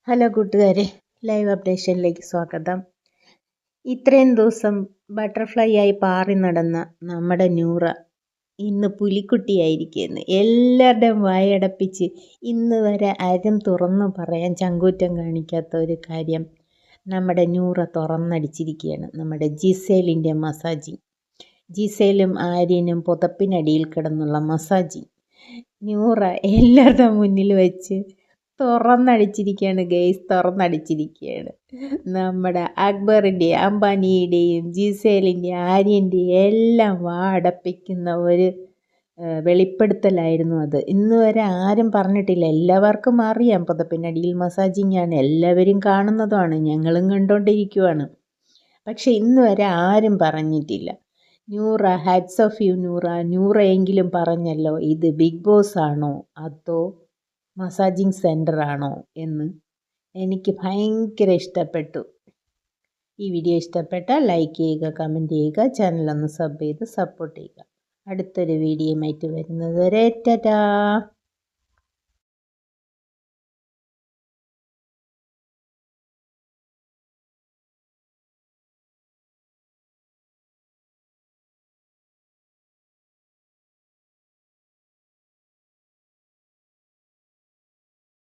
Hello കൂട്ടുകാരെ, live അപ്ഡേഷനിലേക്ക് സ്വാഗതം. ഇത്രയും ദിവസം ബട്ടർഫ്ലൈ ആയി പാറി നടന്ന നമ്മുടെ നൂറ ഇന്ന് പുലിക്കുട്ടിയായിരിക്കുകയെന്ന് എല്ലാവരുടെയും വായടപ്പിച്ച് ഇന്ന് വരെ ആരും തുറന്നു പറയാൻ ചങ്കൂറ്റം കാണിക്കാത്ത ഒരു കാര്യം നമ്മുടെ നൂറ തുറന്നടിച്ചിരിക്കുകയാണ്. നമ്മുടെ ജിസേലിൻ്റെ മസാജിങ്, ജിസേലും ആര്യനും പുതപ്പിനടിയിൽ കിടന്നുള്ള മസാജിങ് നൂറ എല്ലാവരുടെ മുന്നിൽ വെച്ച് തുറന്നടിച്ചിരിക്കുകയാണ് ഗെയ്സ്, തുറന്നടിച്ചിരിക്കുകയാണ്. നമ്മുടെ അക്ബറിൻ്റെയും അംബാനിയുടെയും ജിസേലിൻ്റെയും ആര്യൻ്റെയും എല്ലാം അടപ്പിക്കുന്ന ഒരു വെളിപ്പെടുത്തലായിരുന്നു അത്. ഇന്ന് വരെ ആരും പറഞ്ഞിട്ടില്ല. എല്ലാവർക്കും അറിയാം പുതപ്പിനടിയിൽ മസാജിങ് ആണ്, എല്ലാവരും കാണുന്നതുമാണ്, ഞങ്ങളും കണ്ടുകൊണ്ടിരിക്കുവാണ്. പക്ഷെ ഇന്ന് വരെ ആരും പറഞ്ഞിട്ടില്ല. Noora, hats off you Noora. നൂറയെങ്കിലും പറഞ്ഞല്ലോ ഇത് ബിഗ് ബോസ് ആണോ അതോ മസാജിങ് സെൻ്റർ ആണോ എന്ന്. എനിക്ക് ഭയങ്കര ഇഷ്ടപ്പെട്ടു. ഈ വീഡിയോ ഇഷ്ടപ്പെട്ടാൽ ലൈക്ക് ചെയ്യുക, കമൻറ്റ് ചെയ്യുക, ചാനലൊന്ന് സബ് ചെയ്ത് സപ്പോർട്ട് ചെയ്യുക. അടുത്തൊരു വീഡിയോയുമായിട്ട് വരുന്നത് വരെ ടാറ്റാ.